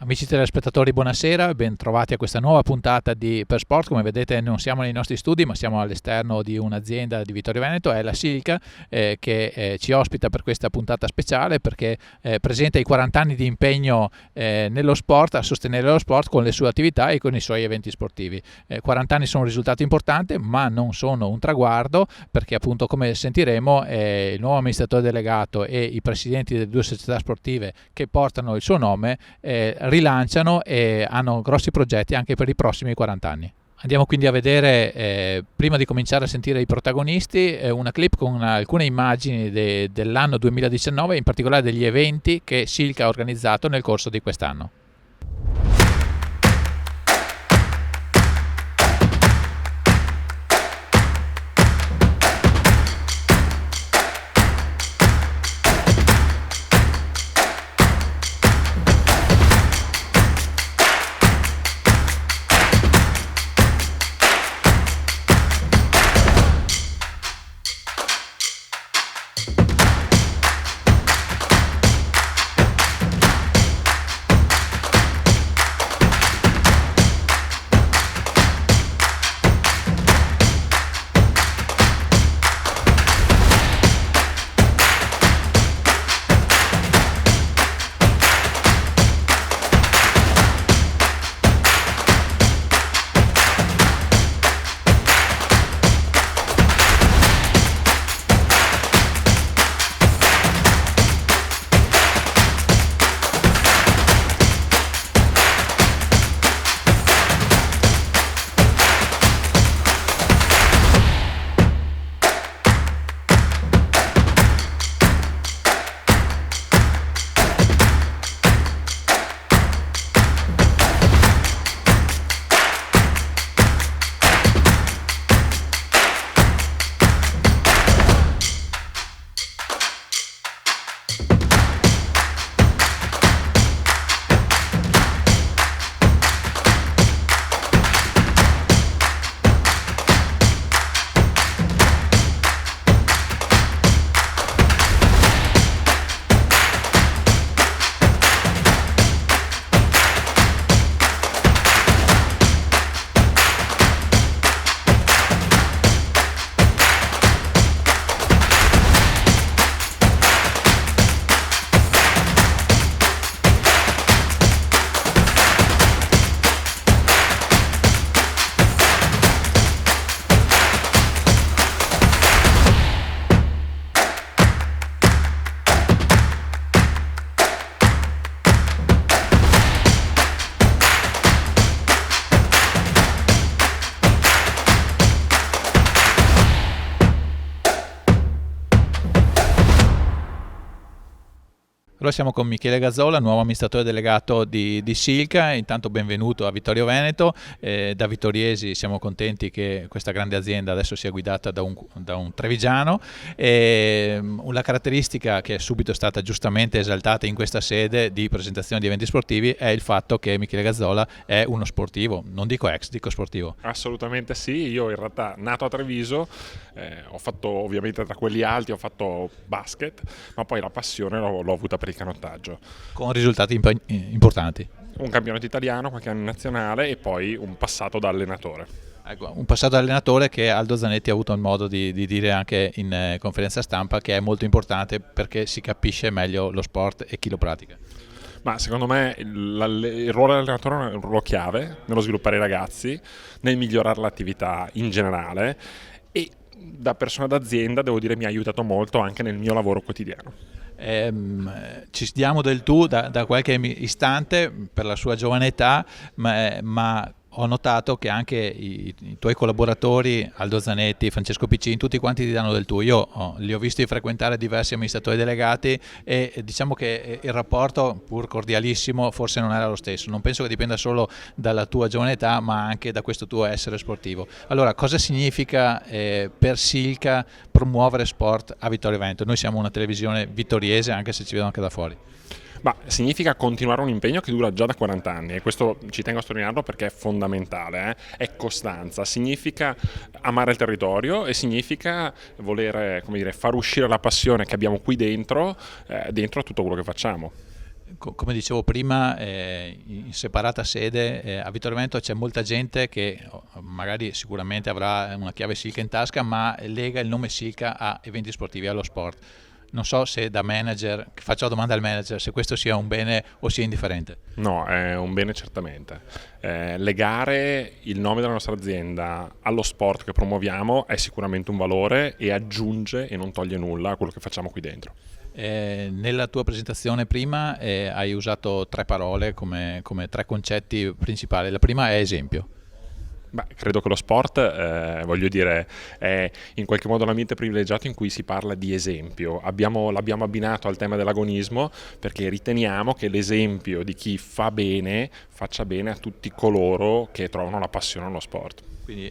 Amici telespettatori, buonasera, ben trovati a questa nuova puntata di Per Sport. Come vedete non siamo nei nostri studi, ma siamo all'esterno di un'azienda di Vittorio Veneto, è la Silca, che ci ospita per questa puntata speciale perché presenta i 40 anni di impegno nello sport, a sostenere lo sport con le sue attività e con i suoi eventi sportivi. 40 anni sono un risultato importante, ma non sono un traguardo, perché appunto, come sentiremo, il nuovo amministratore delegato e i presidenti delle due società sportive che portano il suo nome rilanciano e hanno grossi progetti anche per i prossimi 40 anni. Andiamo quindi a vedere, prima di cominciare a sentire i protagonisti, una clip con alcune immagini dell'anno 2019, in particolare degli eventi che Silca ha organizzato nel corso di quest'anno. Allora siamo con Michele Gazzola, nuovo amministratore delegato di Silca. Intanto benvenuto a Vittorio Veneto. Da vittoriesi siamo contenti che questa grande azienda adesso sia guidata da un trevigiano. Una caratteristica che è subito stata giustamente esaltata in questa sede di presentazione di eventi sportivi è il fatto che Michele Gazzola è uno sportivo, non dico ex, dico sportivo. Assolutamente sì, io in realtà nato a Treviso, ho fatto ovviamente tra quelli alti, ho fatto basket, ma poi la passione l'ho avuta per il canottaggio. Con risultati importanti. Un campionato italiano, qualche anno nazionale e poi un passato da allenatore. Ecco, un passato da allenatore che Aldo Zanetti ha avuto il modo di dire anche in conferenza stampa, che è molto importante perché si capisce meglio lo sport e chi lo pratica. Ma secondo me il ruolo dell'allenatore è un ruolo chiave nello sviluppare i ragazzi, nel migliorare l'attività in generale, e da persona d'azienda devo dire mi ha aiutato molto anche nel mio lavoro quotidiano. Ci diamo del tu da qualche istante per la sua giovane età, ma ho notato che anche i tuoi collaboratori, Aldo Zanetti, Francesco Piccin, tutti quanti ti danno del tu. Io li ho visti frequentare diversi amministratori delegati e diciamo che il rapporto, pur cordialissimo, forse non era lo stesso. Non penso che dipenda solo dalla tua giovane età, ma anche da questo tuo essere sportivo. Allora, cosa significa per Silca promuovere sport a Vittorio Veneto? Noi siamo una televisione vittoriese, anche se ci vedono anche da fuori. Ma significa continuare un impegno che dura già da 40 anni e questo ci tengo a sottolinearlo perché è fondamentale, è costanza, significa amare il territorio e significa voler, come dire, far uscire la passione che abbiamo qui dentro a tutto quello che facciamo. Come dicevo prima, in separata sede a Vittorio Veneto c'è molta gente che magari sicuramente avrà una chiave Silca in tasca, ma lega il nome Silca a eventi sportivi, allo sport. Non so se da manager, faccio la domanda al manager, se questo sia un bene o sia indifferente. No, è un bene certamente. Legare il nome della nostra azienda allo sport che promuoviamo è sicuramente un valore e aggiunge e non toglie nulla a quello che facciamo qui dentro. Nella tua presentazione prima hai usato 3 parole come 3 concetti principali. La prima è esempio. Beh, credo che lo sport, voglio dire, è in qualche modo l'ambiente privilegiato in cui si parla di esempio. L'abbiamo abbinato al tema dell'agonismo perché riteniamo che l'esempio di chi fa bene faccia bene a tutti coloro che trovano la passione allo sport. Quindi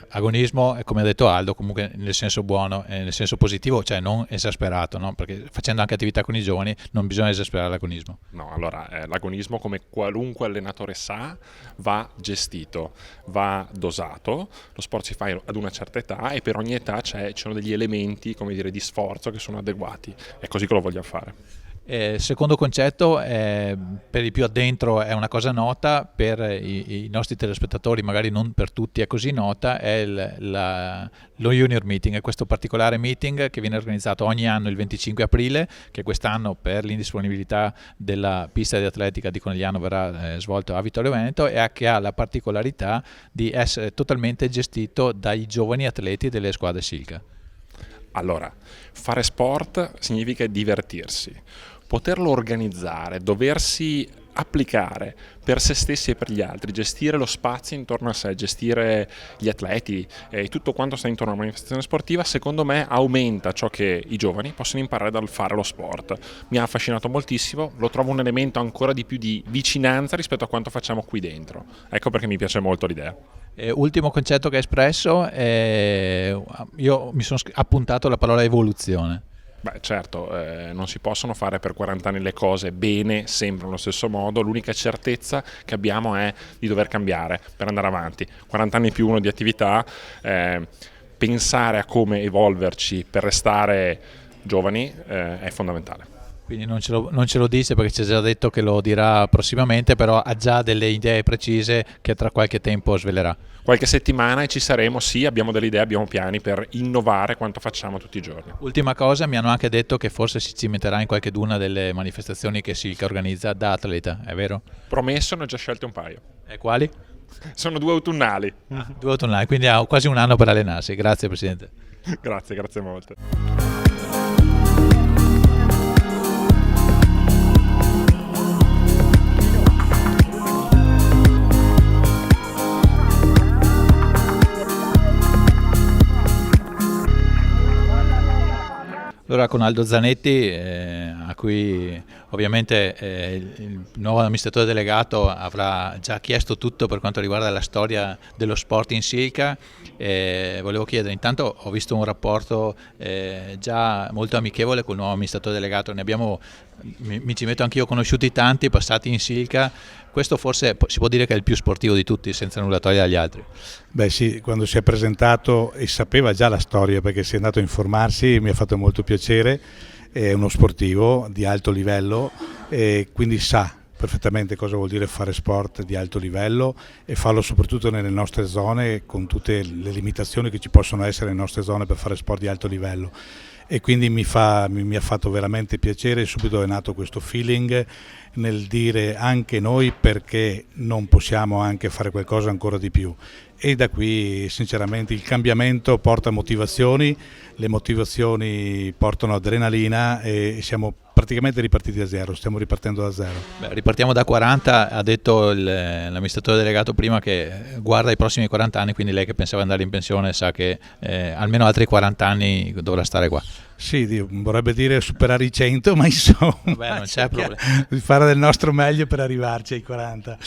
agonismo, come ha detto Aldo, comunque nel senso buono, nel senso positivo, cioè non esasperato, no? Perché facendo anche attività con i giovani non bisogna esasperare l'agonismo. No, allora l'agonismo, come qualunque allenatore sa, va gestito, va dosato, lo sport si fa ad una certa età e per ogni età ci sono degli elementi, come dire, di sforzo che sono adeguati, è così che lo vogliamo fare. Secondo concetto, per i più addentro è una cosa nota, per i nostri telespettatori magari non per tutti è così nota, è lo Junior Meeting, è questo particolare meeting che viene organizzato ogni anno il 25 aprile, che quest'anno per l'indisponibilità della pista di atletica di Conegliano verrà svolto a Vittorio Veneto e che ha la particolarità di essere totalmente gestito dai giovani atleti delle squadre Silca. Allora, fare sport significa divertirsi. Poterlo organizzare, doversi applicare per se stessi e per gli altri, gestire lo spazio intorno a sé, gestire gli atleti e tutto quanto sta intorno a una manifestazione sportiva, secondo me aumenta ciò che i giovani possono imparare dal fare lo sport. Mi ha affascinato moltissimo, lo trovo un elemento ancora di più di vicinanza rispetto a quanto facciamo qui dentro. Ecco perché mi piace molto l'idea. Ultimo concetto che hai espresso, io mi sono appuntato la parola evoluzione. Beh, certo, non si possono fare per 40 anni le cose bene, sempre nello stesso modo, l'unica certezza che abbiamo è di dover cambiare per andare avanti. 40 anni più uno di attività, pensare a come evolverci per restare giovani è fondamentale. Quindi non ce lo dice perché ci ha già detto che lo dirà prossimamente, però ha già delle idee precise che tra qualche tempo svelerà. Qualche settimana e ci saremo, sì, abbiamo delle idee, abbiamo piani per innovare quanto facciamo tutti i giorni. Ultima cosa, mi hanno anche detto che forse si cimenterà in qualcheduna delle manifestazioni che Silca organizza da atleta, è vero? Promesso, ne ho già scelte un paio. E quali? Sono 2 autunnali. 2 autunnali, quindi ha quasi un anno per allenarsi. Grazie Presidente. Grazie molte. Allora con Aldo Zanetti, a cui ovviamente il nuovo amministratore delegato avrà già chiesto tutto per quanto riguarda la storia dello sport in Silca, volevo chiedere, intanto ho visto un rapporto già molto amichevole con il nuovo amministratore delegato, mi ci metto anch'io, conosciuti tanti, passati in Silca. Questo forse si può dire che è il più sportivo di tutti, senza nulla togliere agli altri. Beh sì, quando si è presentato e sapeva già la storia perché si è andato a informarsi, mi ha fatto molto piacere, è uno sportivo di alto livello e quindi sa perfettamente cosa vuol dire fare sport di alto livello e farlo soprattutto nelle nostre zone con tutte le limitazioni che ci possono essere nelle nostre zone per fare sport di alto livello. E quindi mi ha fatto veramente piacere, subito è nato questo feeling nel dire anche noi perché non possiamo anche fare qualcosa ancora di più e da qui sinceramente il cambiamento porta motivazioni, le motivazioni portano adrenalina e siamo praticamente ripartiti da zero, stiamo ripartendo da zero. Beh, ripartiamo da 40, ha detto l'amministratore delegato prima che guarda i prossimi 40 anni, quindi lei che pensava andare in pensione sa che almeno altri 40 anni dovrà stare qua. Sì, vorrebbe dire superare i 100, ma insomma vabbè, non c'è problema. Fare del nostro meglio per arrivarci ai 40.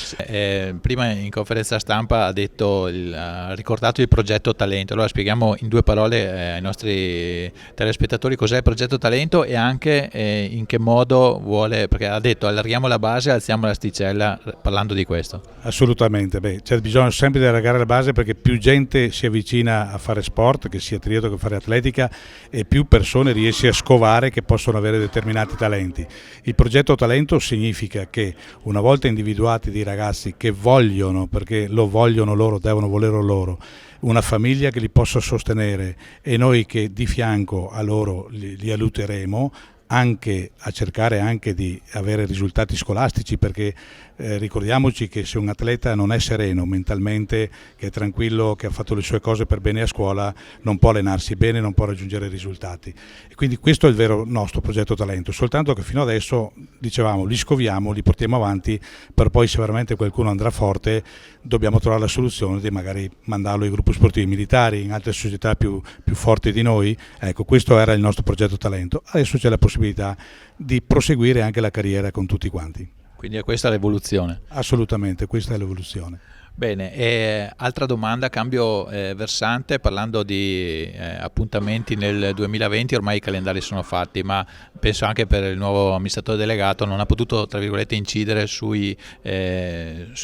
Prima in conferenza stampa ha ricordato il progetto Talento, allora spieghiamo in 2 parole ai nostri telespettatori cos'è il progetto Talento e anche in che modo vuole, perché ha detto allarghiamo la base, alziamo l'asticella, parlando di questo. Assolutamente, c'è bisogno sempre di allargare la base perché più gente si avvicina a fare sport, che sia triathlon che fare atletica, e più persone preparazione riesci a scovare che possono avere determinati talenti. Il progetto talento significa che una volta individuati dei ragazzi che vogliono, perché lo vogliono loro, devono volerlo loro, una famiglia che li possa sostenere e noi che di fianco a loro li aiuteremo anche a cercare anche di avere risultati scolastici, perché ricordiamoci che se un atleta non è sereno mentalmente, che è tranquillo, che ha fatto le sue cose per bene a scuola, non può allenarsi bene, non può raggiungere risultati. E quindi questo è il vero nostro progetto talento, soltanto che fino adesso dicevamo li scoviamo, li portiamo avanti, per poi se veramente qualcuno andrà forte dobbiamo trovare la soluzione di magari mandarlo ai gruppi sportivi militari, in altre società più forti di noi. Ecco, questo era il nostro progetto talento. Adesso c'è la possibilità di proseguire anche la carriera con tutti quanti. Quindi è questa l'evoluzione? Assolutamente, questa è l'evoluzione. Bene, altra domanda, cambio versante, parlando di appuntamenti nel 2020, ormai i calendari sono fatti, ma penso anche per il nuovo amministratore delegato non ha potuto, tra virgolette, incidere sui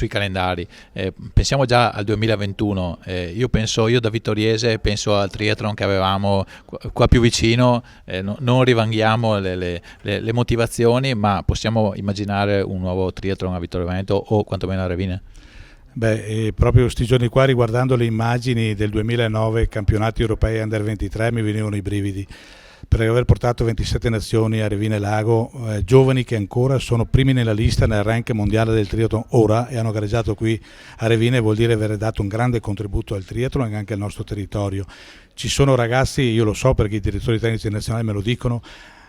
calendari. Pensiamo già al 2021, io da vittoriese penso al triathlon che avevamo qua più vicino, non rivanghiamo le motivazioni, ma possiamo immaginare un nuovo triathlon a Vittorio Veneto o quantomeno a Revine? Proprio questi giorni qua, riguardando le immagini del 2009 campionati europei Under 23, mi venivano i brividi per aver portato 27 nazioni a Revine Lago, giovani che ancora sono primi nella lista nel rank mondiale del triathlon ora e hanno gareggiato qui a Revine. Vuol dire aver dato un grande contributo al triathlon e anche al nostro territorio. Ci sono ragazzi, io lo so perché i direttori tecnici nazionali me lo dicono,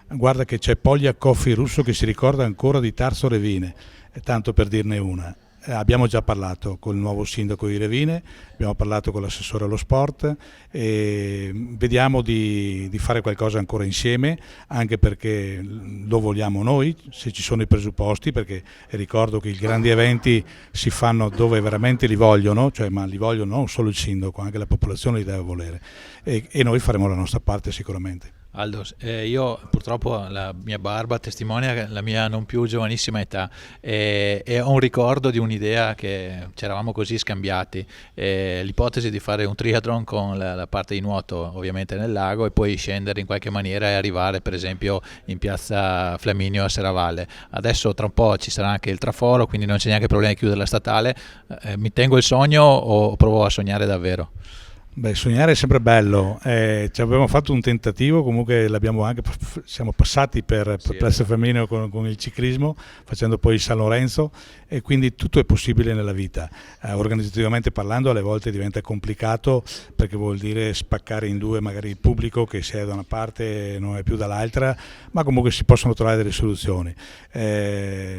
guarda che c'è Pogliakov il russo che si ricorda ancora di Tarso Revine, tanto per dirne una. Abbiamo già parlato con il nuovo sindaco di Revine, abbiamo parlato con l'assessore allo sport e vediamo di fare qualcosa ancora insieme, anche perché lo vogliamo noi, se ci sono i presupposti, perché ricordo che i grandi eventi si fanno dove veramente li vogliono, ma li vogliono non solo il sindaco, anche la popolazione li deve volere e noi faremo la nostra parte sicuramente. Aldo, io purtroppo la mia barba testimonia la mia non più giovanissima età e ho un ricordo di un'idea che ci eravamo così scambiati, l'ipotesi di fare un triathlon con la parte di nuoto ovviamente nel lago e poi scendere in qualche maniera e arrivare per esempio in piazza Flaminio a Serravalle. Adesso tra un po' ci sarà anche il traforo, quindi non c'è neanche problema di chiudere la statale. Mi tengo il sogno o provo a sognare davvero? Sognare è sempre bello, ci abbiamo fatto un tentativo, comunque siamo passati per Piazza Flaminio con il ciclismo, facendo poi San Lorenzo, e quindi tutto è possibile nella vita. Organizzativamente parlando alle volte diventa complicato perché vuol dire spaccare in due magari il pubblico che se è da una parte non è più dall'altra, ma comunque si possono trovare delle soluzioni.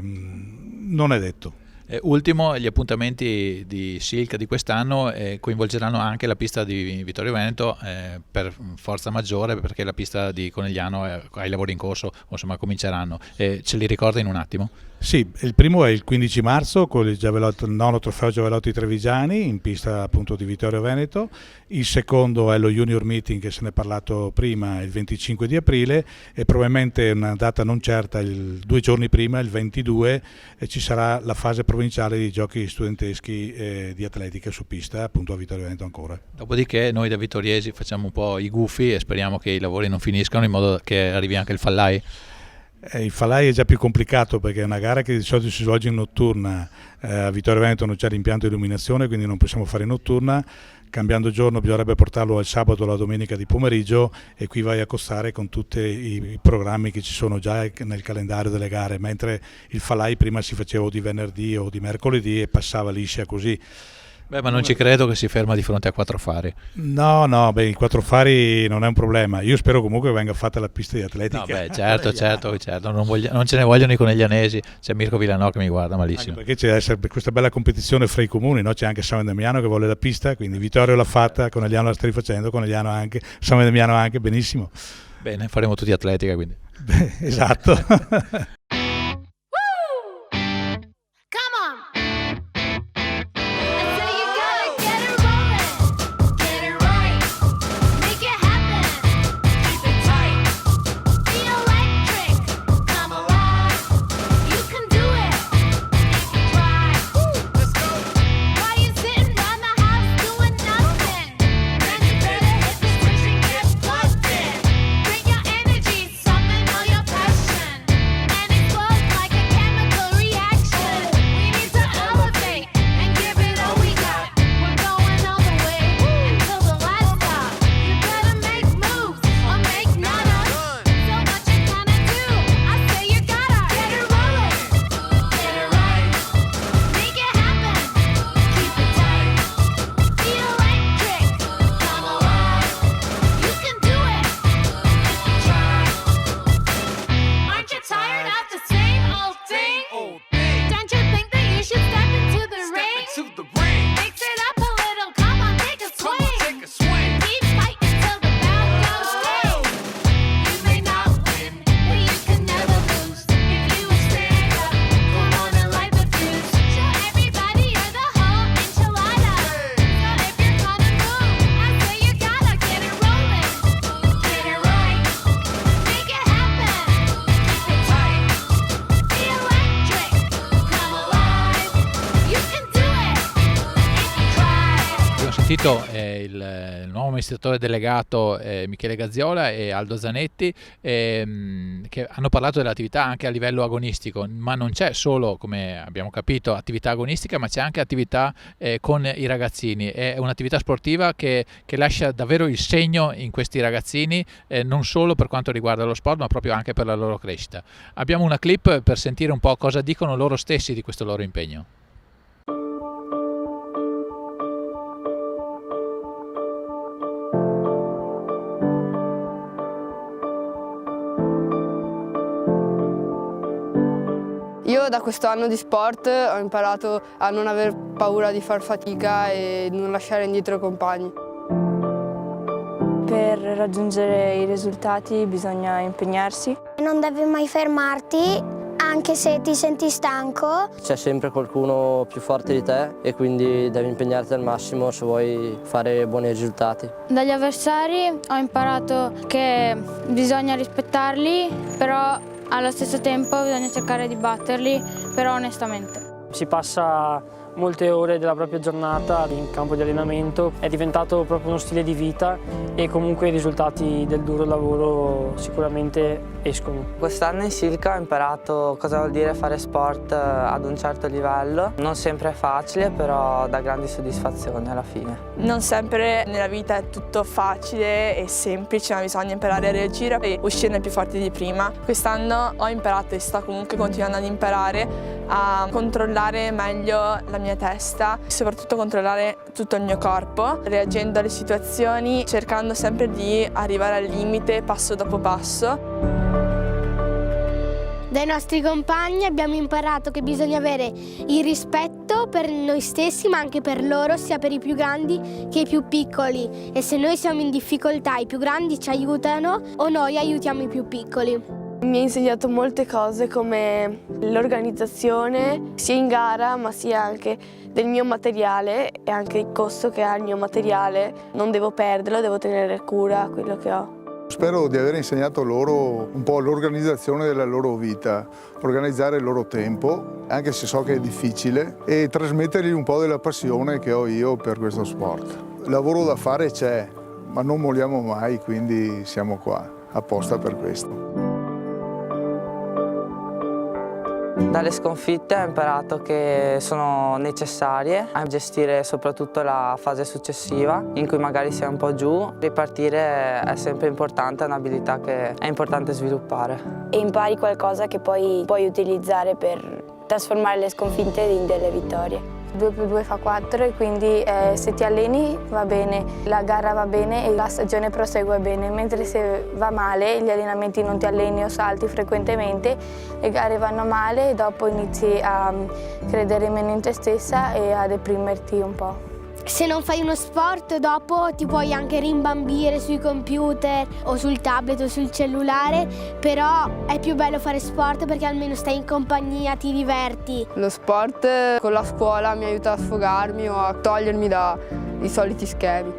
Non è detto. Ultimo, gli appuntamenti di Silk di quest'anno coinvolgeranno anche la pista di Vittorio Veneto per forza maggiore, perché la pista di Conegliano ha i lavori in corso, insomma cominceranno. Ce li ricorda in un attimo? Sì, il primo è il 15 marzo con il nono trofeo Giavellotti Trevigiani in pista appunto di Vittorio Veneto, il secondo è lo Junior Meeting che se ne è parlato prima, il 25 di aprile, e probabilmente una data non certa, 2 giorni prima, il 22, ci sarà la fase provinciale di giochi studenteschi di atletica su pista appunto a Vittorio Veneto ancora. Dopodiché noi da vittoriesi facciamo un po' i gufi e speriamo che i lavori non finiscano in modo che arrivi anche il Fallai. Il Fallai è già più complicato perché è una gara che di solito si svolge in notturna, a Vittorio Veneto non c'è l'impianto di illuminazione, quindi non possiamo fare in notturna, cambiando giorno bisognerebbe portarlo al sabato o alla domenica di pomeriggio e qui vai a costare con tutti i programmi che ci sono già nel calendario delle gare, mentre il Fallai prima si faceva o di venerdì o di mercoledì e passava liscia così. Ma non ci credo che si ferma di fronte a Quattro Fari. No, i Quattro Fari non è un problema. Io spero comunque venga fatta la pista di atletica. Certo. Non ce ne vogliono i coneglianesi. C'è Mirko Villanò che mi guarda malissimo. Anche perché c'è questa bella competizione fra i comuni, no? C'è anche San Damiano che vuole la pista, quindi Vittorio l'ha fatta, Conegliano la sta rifacendo, Conegliano anche, San Damiano anche, benissimo. Bene, faremo tutti atletica quindi. Esatto. Bring your energy. sentito il nuovo amministratore delegato Michele Gazziola e Aldo Zanetti che hanno parlato dell'attività anche a livello agonistico, ma non c'è solo, come abbiamo capito, attività agonistica, ma c'è anche attività con i ragazzini. È un'attività sportiva che lascia davvero il segno in questi ragazzini, non solo per quanto riguarda lo sport, ma proprio anche per la loro crescita. Abbiamo una clip per sentire un po' cosa dicono loro stessi di questo loro impegno. Io da questo anno di sport ho imparato a non aver paura di far fatica e non lasciare indietro i compagni. Per raggiungere i risultati bisogna impegnarsi. Non devi mai fermarti, anche se ti senti stanco. C'è sempre qualcuno più forte di te e quindi devi impegnarti al massimo se vuoi fare buoni risultati. Dagli avversari ho imparato che bisogna rispettarli, però allo stesso tempo bisogna cercare di batterli, però onestamente. Si passa molte ore della propria giornata in campo di allenamento, è diventato proprio uno stile di vita e comunque i risultati del duro lavoro sicuramente escono. Quest'anno in Silca ho imparato cosa vuol dire fare sport ad un certo livello. Non sempre è facile, però dà grandi soddisfazioni alla fine. Non sempre nella vita è tutto facile e semplice, ma bisogna imparare a reagire e uscirne più forti di prima. Quest'anno ho imparato e sto comunque continuando ad imparare a controllare meglio la mia testa, soprattutto controllare tutto il mio corpo, reagendo alle situazioni, cercando sempre di arrivare al limite passo dopo passo. Dai nostri compagni abbiamo imparato che bisogna avere il rispetto per noi stessi, ma anche per loro, sia per i più grandi che i più piccoli. E se noi siamo in difficoltà, i più grandi ci aiutano o noi aiutiamo i più piccoli. Mi ha insegnato molte cose come l'organizzazione sia in gara ma sia anche del mio materiale e anche il costo che ha il mio materiale. Non devo perderlo, devo tenere cura a quello che ho. Spero di aver insegnato loro un po' l'organizzazione della loro vita, organizzare il loro tempo, anche se so che è difficile, e trasmettergli un po' della passione che ho io per questo sport. Il lavoro da fare c'è, ma non molliamo mai, quindi siamo qua, apposta per questo. Dalle sconfitte ho imparato che sono necessarie a gestire soprattutto la fase successiva, in cui magari si è un po' giù. Ripartire è sempre importante, è un'abilità che è importante sviluppare. E impari qualcosa che poi puoi utilizzare per trasformare le sconfitte in delle vittorie. 2 più 2 fa 4 e quindi se ti alleni va bene, la gara va bene e la stagione prosegue bene, mentre se va male, gli allenamenti non ti alleni o salti frequentemente, le gare vanno male e dopo inizi a credere meno in te stessa e a deprimerti un po'. Se non fai uno sport, dopo ti puoi anche rimbambire sui computer o sul tablet o sul cellulare, però è più bello fare sport perché almeno stai in compagnia, ti diverti. Lo sport con la scuola mi aiuta a sfogarmi o a togliermi dai soliti schemi.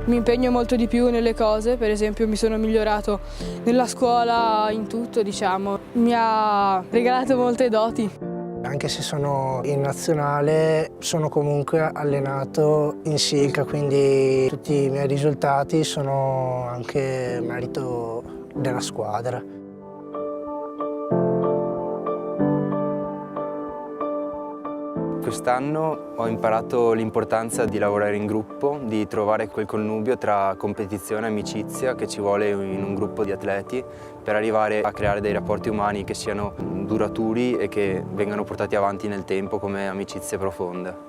Mi impegno molto di più nelle cose, per esempio mi sono migliorato nella scuola, in tutto diciamo. Mi ha regalato molte doti. Anche se sono in nazionale, sono comunque allenato in Silca, quindi tutti i miei risultati sono anche merito della squadra. Quest'anno ho imparato l'importanza di lavorare in gruppo, di trovare quel connubio tra competizione e amicizia che ci vuole in un gruppo di atleti per arrivare a creare dei rapporti umani che siano duraturi e che vengano portati avanti nel tempo come amicizie profonde.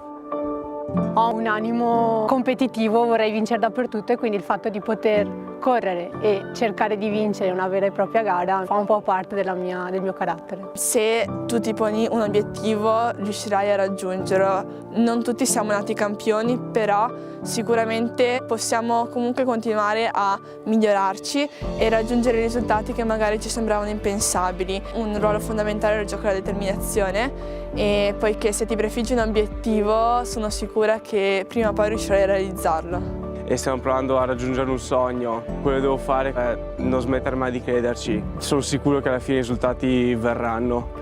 Ho un animo competitivo, vorrei vincere dappertutto e quindi il fatto di poter correre e cercare di vincere una vera e propria gara fa un po' parte del mio carattere. Se tu ti poni un obiettivo riuscirai a raggiungerlo. Non tutti siamo nati campioni, però sicuramente possiamo comunque continuare a migliorarci e raggiungere risultati che magari ci sembravano impensabili. Un ruolo fondamentale lo gioca la determinazione e poiché se ti prefiggi un obiettivo sono sicura che prima o poi riuscirai a realizzarlo. E stiamo provando a raggiungere un sogno. Quello che devo fare è non smettere mai di crederci. Sono sicuro che alla fine i risultati verranno.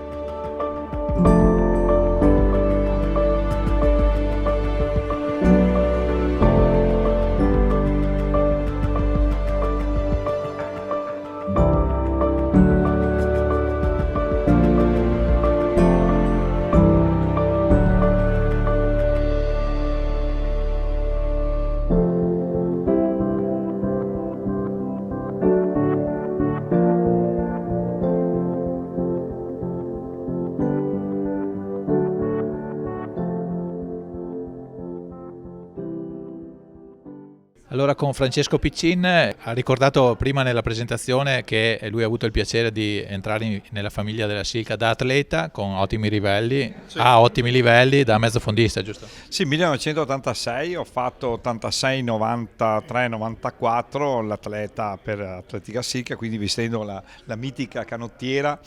Allora, con Francesco Piccin ha ricordato prima nella presentazione che lui ha avuto il piacere di entrare nella famiglia della Silca da atleta con ottimi livelli, sì. Ottimi livelli da mezzofondista, giusto? Sì, 1986 ho fatto 86, 93, 94 l'atleta per Atletica Silca, quindi vestendo la mitica canottiera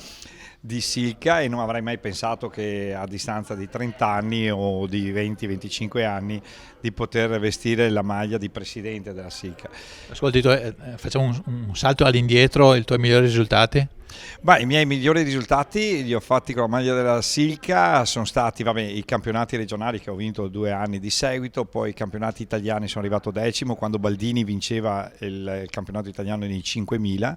di Silca, e non avrei mai pensato che a distanza di 30 anni o di 20-25 anni di poter vestire la maglia di presidente della Silca. Ascolti, facciamo un salto all'indietro, i tuoi migliori risultati? Beh, i miei migliori risultati li ho fatti con la maglia della Silca, sono stati i campionati regionali che ho vinto 2 anni di seguito, poi i campionati italiani sono arrivato 10° quando Baldini vinceva il campionato italiano nei 5.000.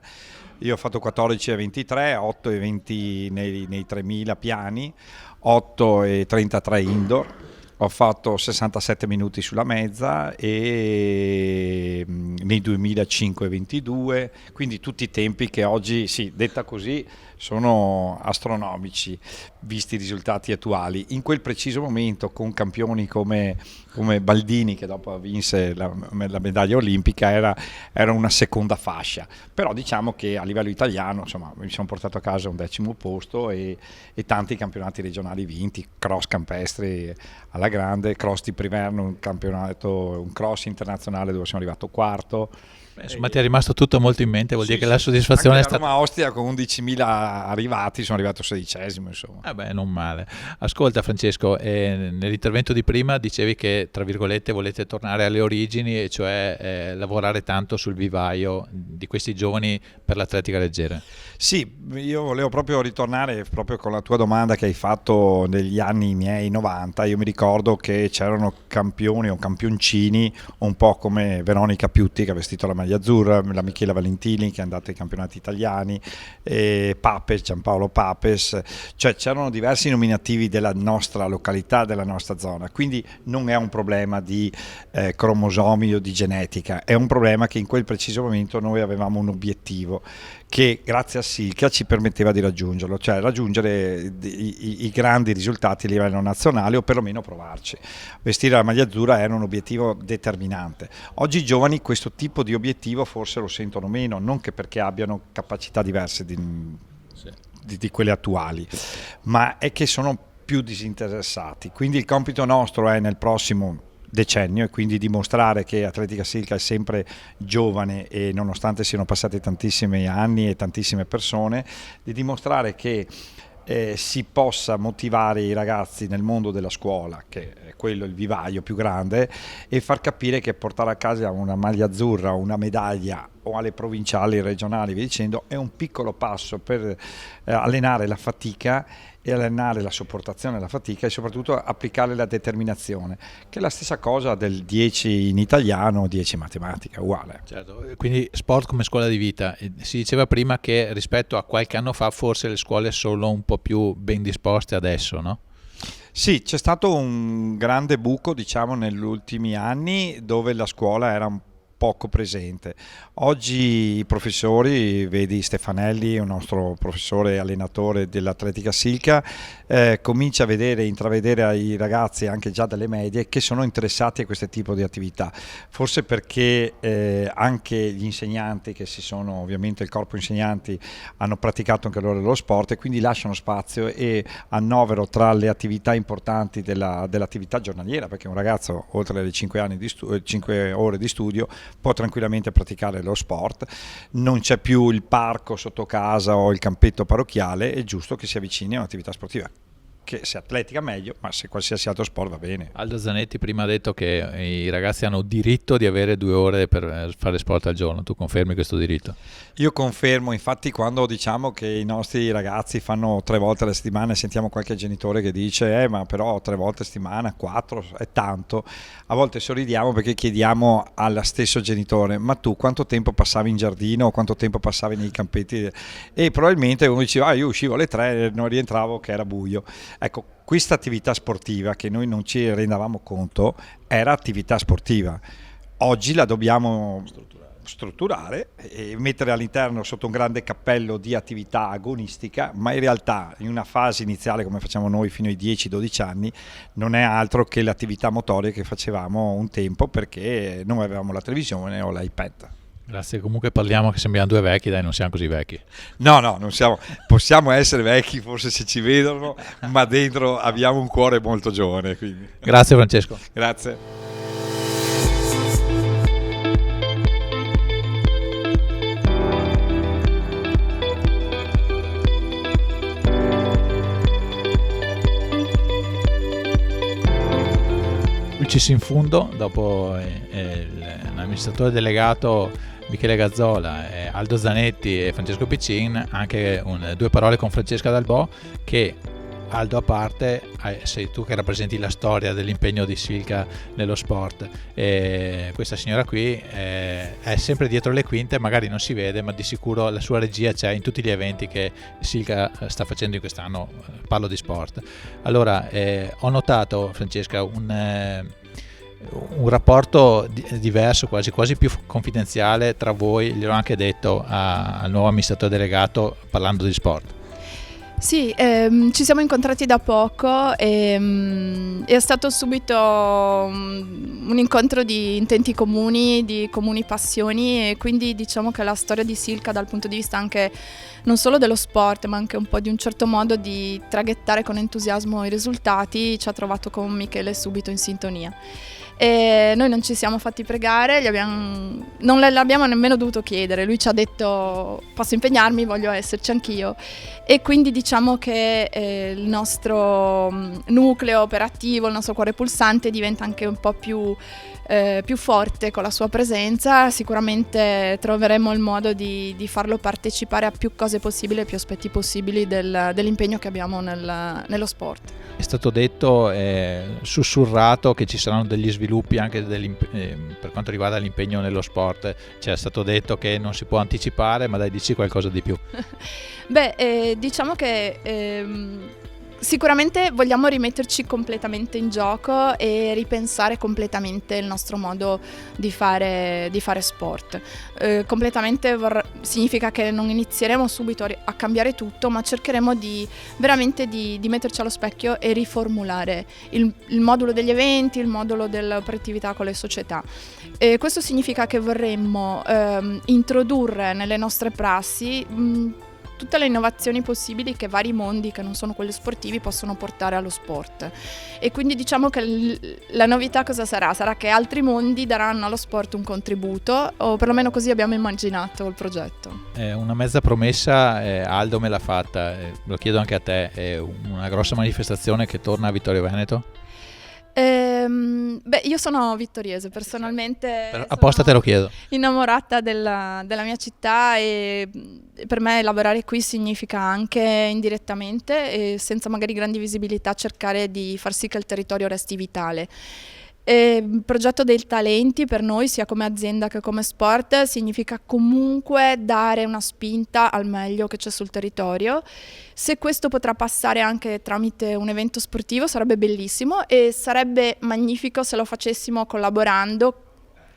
Io ho fatto 14 e 23, 8 e 20 nei 3.000 piani, 8 e 33 indoor. Ho fatto 67 minuti sulla mezza e nei 2005 22, quindi tutti i tempi che oggi, sì, detta così, sono astronomici visti i risultati attuali. In quel preciso momento, con campioni come Baldini, che dopo vinse la medaglia olimpica, era una seconda fascia, però diciamo che a livello italiano, insomma, mi sono portato a casa un 10° posto e tanti campionati regionali vinti, cross campestri alla grande, cross di Priverno, un cross internazionale dove sono arrivato 4°. Insomma, ti è rimasto tutto molto in mente, vuol dire che la soddisfazione è stata... Roma Ostia con 11.000 arrivati, sono arrivato 16°, insomma. Non male. Ascolta Francesco, nell'intervento di prima dicevi che, tra virgolette, volete tornare alle origini, e cioè lavorare tanto sul vivaio di questi giovani per l'atletica leggera. Sì, io volevo proprio ritornare proprio con la tua domanda che hai fatto negli anni miei 90. Io mi ricordo che c'erano campioni o campioncini un po' come Veronica Piutti, che ha vestito la maglia azzurra, la Michela Valentini che è andata ai campionati italiani, Papes, Giampaolo Papes, cioè c'erano diversi nominativi della nostra località, della nostra zona, quindi non è un problema di cromosomi o di genetica, è un problema che in quel preciso momento noi avevamo un obiettivo che grazie a Silca ci permetteva di raggiungerlo, cioè raggiungere i grandi risultati a livello nazionale o perlomeno provarci. Vestire la maglia azzurra era un obiettivo determinante. Oggi i giovani questo tipo di obiettivo forse lo sentono meno, non che perché abbiano capacità diverse di quelle attuali, ma è che sono più disinteressati. Quindi il compito nostro è nel prossimo decennio e quindi dimostrare che Atletica Silca è sempre giovane, e nonostante siano passati tantissimi anni e tantissime persone, di dimostrare che si possa motivare i ragazzi nel mondo della scuola, che è quello il vivaio più grande, e far capire che portare a casa una maglia azzurra, una medaglia o alle provinciali, regionali, via dicendo, è un piccolo passo per allenare la fatica e allenare la sopportazione alla fatica, e soprattutto applicare la determinazione, che è la stessa cosa del 10 in italiano, 10 in matematica, uguale. Certo, quindi sport come scuola di vita. Si diceva prima che rispetto a qualche anno fa forse le scuole sono un po' più ben disposte adesso, no? Sì, c'è stato un grande buco, diciamo, negli ultimi anni, dove la scuola era un poco presente. Oggi i professori, vedi Stefanelli, un nostro professore e allenatore dell'Atletica Silca, comincia a intravedere ai ragazzi anche già dalle medie che sono interessati a questo tipo di attività, forse perché anche gli insegnanti, che ovviamente il corpo insegnanti, hanno praticato anche loro lo sport, e quindi lasciano spazio e annovero tra le attività importanti dell'attività giornaliera, perché un ragazzo oltre le 5 ore di studio può tranquillamente praticare lo sport, non c'è più il parco sotto casa o il campetto parrocchiale, è giusto che si avvicini a un'attività sportiva. che se atletica meglio, ma se qualsiasi altro sport va bene. Aldo Zanetti prima ha detto che i ragazzi hanno diritto di avere 2 ore per fare sport al giorno. Tu confermi questo diritto? Io confermo, infatti quando diciamo che i nostri ragazzi fanno 3 volte alla settimana e sentiamo qualche genitore che dice ma però 3 volte a settimana, 4 è tanto, a volte sorridiamo perché chiediamo allo stesso genitore: ma tu quanto tempo passavi in giardino o quanto tempo passavi nei campetti? E probabilmente uno diceva io uscivo alle 3 e non rientravo che era buio. Ecco, questa attività sportiva che noi non ci rendavamo conto era attività sportiva. Oggi la dobbiamo strutturare e mettere all'interno sotto un grande cappello di attività agonistica, ma in realtà in una fase iniziale come facciamo noi fino ai 10-12 anni non è altro che l'attività motoria che facevamo un tempo perché non avevamo la televisione o l'iPad. Grazie, comunque parliamo che sembriamo 2 vecchi, dai, non siamo così vecchi. No, non siamo, possiamo essere vecchi forse se ci vedono, ma dentro abbiamo un cuore molto giovane. Quindi. Grazie Francesco. Grazie. Lucis in fundo, dopo l'amministratore delegato Michele Gazzola, Aldo Zanetti e Francesco Piccin, anche 2 parole con Francesca Dalbò, che Aldo a parte, sei tu che rappresenti la storia dell'impegno di Silca nello sport. Questa signora qui è sempre dietro le quinte, magari non si vede, ma di sicuro la sua regia c'è in tutti gli eventi che Silca sta facendo in quest'anno. Parlo di sport. Allora, ho notato, Francesca, un rapporto diverso, quasi più confidenziale tra voi. Gliel'ho anche detto al nuovo amministratore delegato parlando di sport. Sì, ci siamo incontrati da poco e è stato subito un incontro di intenti comuni, di comuni passioni, e quindi diciamo che la storia di Silca dal punto di vista anche non solo dello sport ma anche un po' di un certo modo di traghettare con entusiasmo i risultati ci ha trovato con Michele subito in sintonia. E noi non ci siamo fatti pregare, non l'abbiamo nemmeno dovuto chiedere, lui ci ha detto posso impegnarmi, voglio esserci anch'io, e quindi diciamo che il nostro nucleo operativo, il nostro cuore pulsante diventa anche un po' più forte con la sua presenza. Sicuramente troveremo il modo di farlo partecipare a più cose possibili, più aspetti possibili dell'impegno che abbiamo nello sport. È stato detto, sussurrato, che ci saranno degli sviluppi anche per quanto riguarda l'impegno nello sport. Ci è stato detto che non si può anticipare, ma dai, dici qualcosa di più. Diciamo che sicuramente vogliamo rimetterci completamente in gioco e ripensare completamente il nostro modo di fare sport. Completamente significa che non inizieremo subito a cambiare tutto, ma cercheremo veramente di metterci allo specchio e riformulare il modulo degli eventi, il modulo dell'operatività con le società. Questo significa che vorremmo introdurre nelle nostre prassi tutte le innovazioni possibili che vari mondi che non sono quelli sportivi possono portare allo sport. E quindi diciamo che la novità cosa sarà? Sarà che altri mondi daranno allo sport un contributo, o perlomeno così abbiamo immaginato il progetto. Una mezza promessa, Aldo me l'ha fatta, lo chiedo anche a te, è una grossa manifestazione che torna a Vittorio Veneto? Io sono vittoriese personalmente, apposta te lo chiedo. Innamorata della mia città, e per me lavorare qui significa anche indirettamente e senza magari grandi visibilità cercare di far sì che il territorio resti vitale. Il progetto dei talenti per noi, sia come azienda che come sport, significa comunque dare una spinta al meglio che c'è sul territorio. Se questo potrà passare anche tramite un evento sportivo sarebbe bellissimo, e sarebbe magnifico se lo facessimo collaborando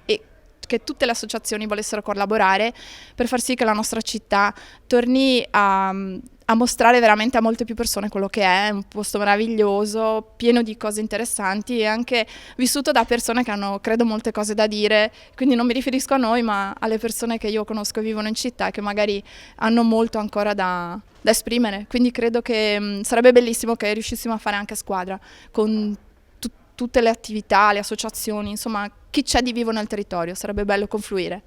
e che tutte le associazioni volessero collaborare per far sì che la nostra città torni a mostrare veramente a molte più persone quello che è un posto meraviglioso, pieno di cose interessanti e anche vissuto da persone che hanno, credo, molte cose da dire. Quindi non mi riferisco a noi, ma alle persone che io conosco e vivono in città e che magari hanno molto ancora da esprimere. Quindi credo che sarebbe bellissimo che riuscissimo a fare anche squadra con tutte le attività, le associazioni, insomma chi c'è di vivo nel territorio. Sarebbe bello confluire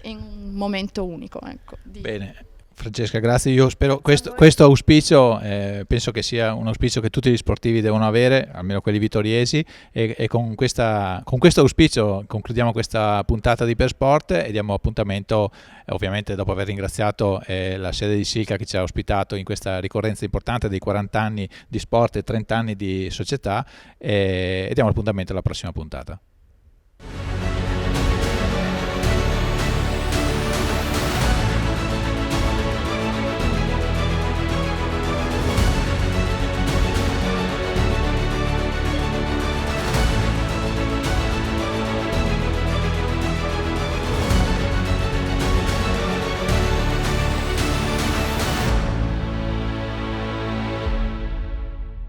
in un momento unico. Ecco, Bene. Francesca, grazie. Io spero questo auspicio, penso che sia un auspicio che tutti gli sportivi devono avere, almeno quelli vittoriesi, e con questo auspicio concludiamo questa puntata di Per Sport e diamo appuntamento, ovviamente dopo aver ringraziato la sede di Silca che ci ha ospitato in questa ricorrenza importante dei 40 anni di sport e 30 anni di società, e diamo appuntamento alla prossima puntata.